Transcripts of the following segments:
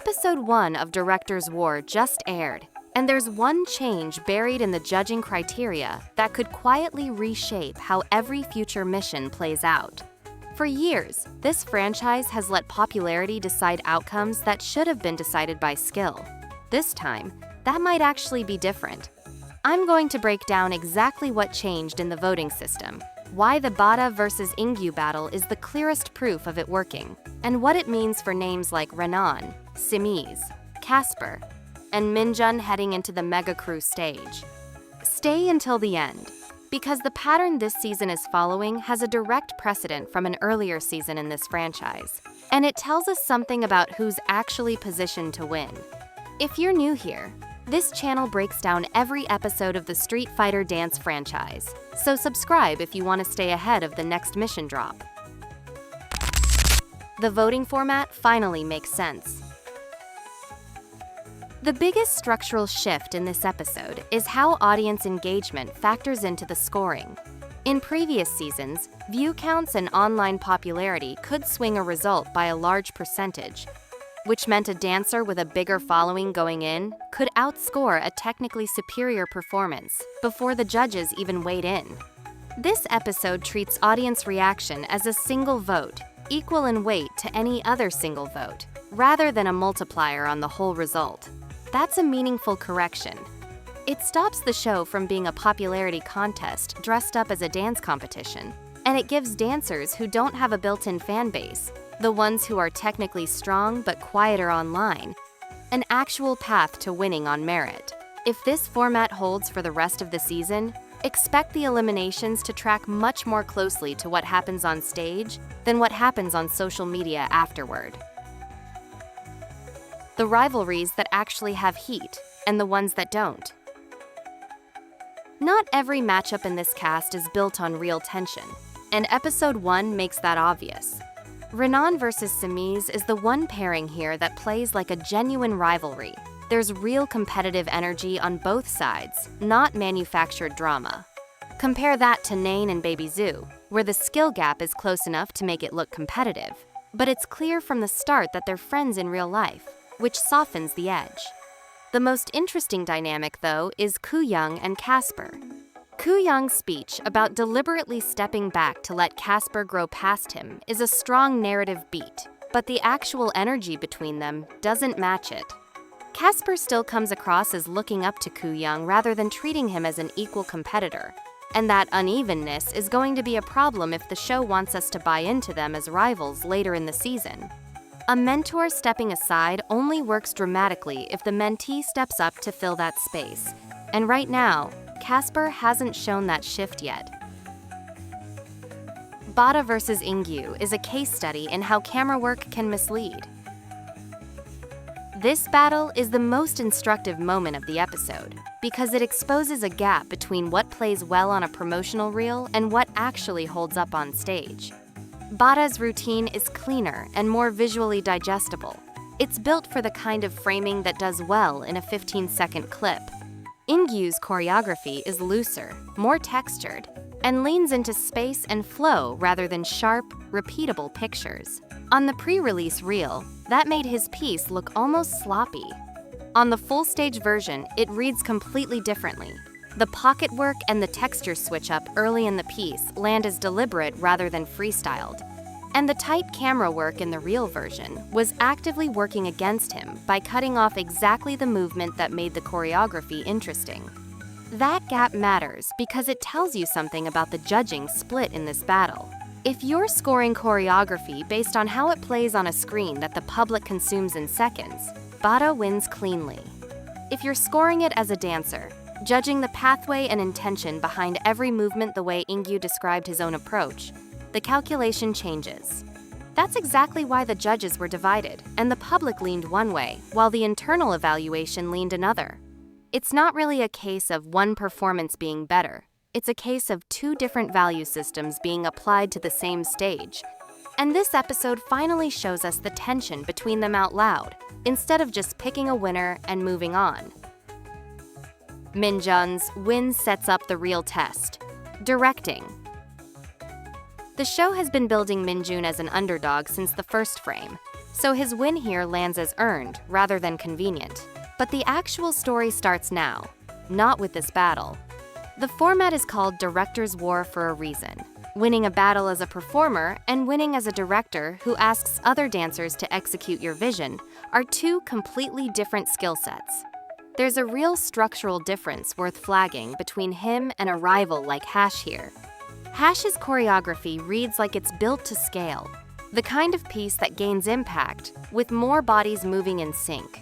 Episode 1 of Director's War just aired, and there's one change buried in the judging criteria that could quietly reshape how every future mission plays out. For years, this franchise has let popularity decide outcomes that should have been decided by skill. This time, that might actually be different. I'm going to break down exactly what changed in the voting system, why the Bada versus Ingyoo battle is the clearest proof of it working, and what it means for names like Renan, Simiz, Casper, and Minjun heading into the Mega Crew stage. Stay until the end, because the pattern this season is following has a direct precedent from an earlier season in this franchise, and it tells us something about who's actually positioned to win. If you're new here, this channel breaks down every episode of the Street Fighter Dance franchise, so subscribe if you want to stay ahead of the next mission drop. The voting format finally makes sense. The biggest structural shift in this episode is how audience engagement factors into the scoring. In previous seasons, view counts and online popularity could swing a result by a large percentage, which meant a dancer with a bigger following going in could outscore a technically superior performance before the judges even weighed in. This episode treats audience reaction as a single vote, equal in weight to any other single vote, rather than a multiplier on the whole result. That's a meaningful correction. It stops the show from being a popularity contest dressed up as a dance competition, and it gives dancers who don't have a built-in fan base, the ones who are technically strong but quieter online, an actual path to winning on merit. If this format holds for the rest of the season, expect the eliminations to track much more closely to what happens on stage than what happens on social media afterward. The rivalries that actually have heat, and the ones that don't. Not every matchup in this cast is built on real tension, and Episode 1 makes that obvious. Renan versus Simiz is the one pairing here that plays like a genuine rivalry. There's real competitive energy on both sides, not manufactured drama. Compare that to Nain and Baby Zoo, where the skill gap is close enough to make it look competitive, but it's clear from the start that they're friends in real life, which softens the edge. The most interesting dynamic, though, is Koo-young and Casper. Koo-young's speech about deliberately stepping back to let Casper grow past him is a strong narrative beat, but the actual energy between them doesn't match it. Casper still comes across as looking up to Koo-young rather than treating him as an equal competitor, and that unevenness is going to be a problem if the show wants us to buy into them as rivals later in the season. A mentor stepping aside only works dramatically if the mentee steps up to fill that space, and right now, Casper hasn't shown that shift yet. Bada versus Ingyoo is a case study in how camera work can mislead. This battle is the most instructive moment of the episode because it exposes a gap between what plays well on a promotional reel and what actually holds up on stage. Bada's routine is cleaner and more visually digestible. It's built for the kind of framing that does well in a 15-second clip. Ingyoo's choreography is looser, more textured, and leans into space and flow rather than sharp, repeatable pictures. On the pre-release reel, that made his piece look almost sloppy. On the full-stage version, it reads completely differently. The pocket work and the texture switch-up early in the piece land as deliberate rather than freestyled. And the tight camera work in the real version was actively working against him by cutting off exactly the movement that made the choreography interesting. That gap matters because it tells you something about the judging split in this battle. If you're scoring choreography based on how it plays on a screen that the public consumes in seconds, Bada wins cleanly. If you're scoring it as a dancer, judging the pathway and intention behind every movement the way Ingyoo described his own approach, the calculation changes. That's exactly why the judges were divided, and the public leaned one way, while the internal evaluation leaned another. It's not really a case of one performance being better. It's a case of two different value systems being applied to the same stage. And this episode finally shows us the tension between them out loud, instead of just picking a winner and moving on. Minjun's win sets up the real test. Directing. The show has been building Minjun as an underdog since the first frame, so his win here lands as earned rather than convenient. But the actual story starts now, not with this battle. The format is called Director's War for a reason. Winning a battle as a performer and winning as a director who asks other dancers to execute your vision are two completely different skill sets. There's a real structural difference worth flagging between him and a rival like Hash here. Hash's choreography reads like it's built to scale, the kind of piece that gains impact with more bodies moving in sync.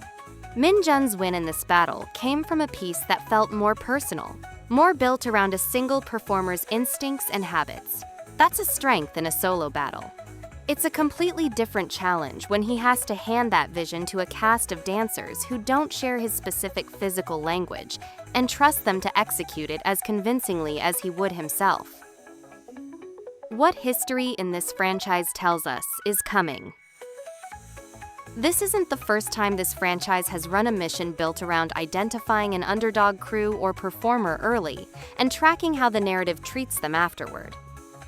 Minjun's win in this battle came from a piece that felt more personal, more built around a single performer's instincts and habits. That's a strength in a solo battle. It's a completely different challenge when he has to hand that vision to a cast of dancers who don't share his specific physical language and trust them to execute it as convincingly as he would himself. What history in this franchise tells us is coming. This isn't the first time this franchise has run a mission built around identifying an underdog crew or performer early and tracking how the narrative treats them afterward.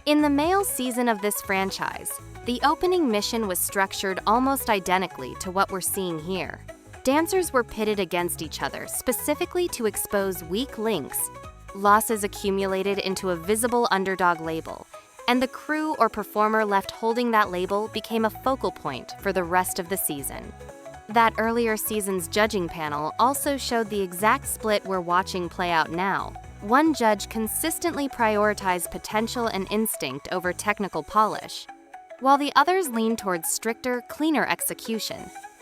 In the male season of this franchise, the opening mission was structured almost identically to what we're seeing here. Dancers were pitted against each other specifically to expose weak links. Losses accumulated into a visible underdog label, and the crew or performer left holding that label became a focal point for the rest of the season. That earlier season's judging panel also showed the exact split we're watching play out now. One judge consistently prioritized potential and instinct over technical polish, while the others leaned towards stricter, cleaner execution.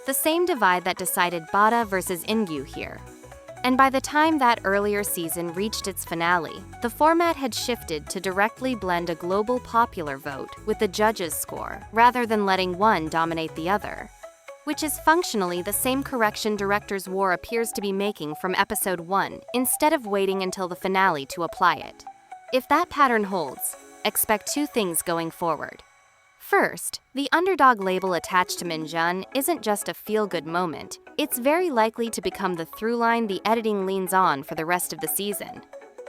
The same divide that decided Bada versus Ingyoo here. And by the time that earlier season reached its finale, the format had shifted to directly blend a global popular vote with the judges' score, rather than letting one dominate the other. Which is functionally the same correction Director's War appears to be making from episode 1, instead of waiting until the finale to apply it. If that pattern holds, expect two things going forward. First, the underdog label attached to Minjun isn't just a feel-good moment, it's very likely to become the through line the editing leans on for the rest of the season.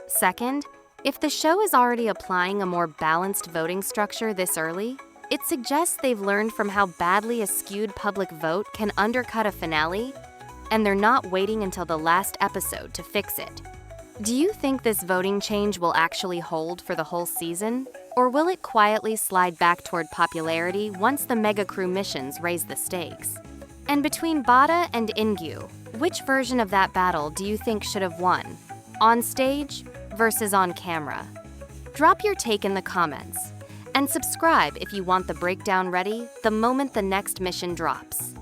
Second, if the show is already applying a more balanced voting structure this early, it suggests they've learned from how badly a skewed public vote can undercut a finale, and they're not waiting until the last episode to fix it. Do you think this voting change will actually hold for the whole season? Or will it quietly slide back toward popularity once the mega crew missions raise the stakes? And between Bada and Ingyoo, which version of that battle do you think should have won? On stage versus on camera? Drop your take in the comments. And subscribe if you want the breakdown ready the moment the next mission drops.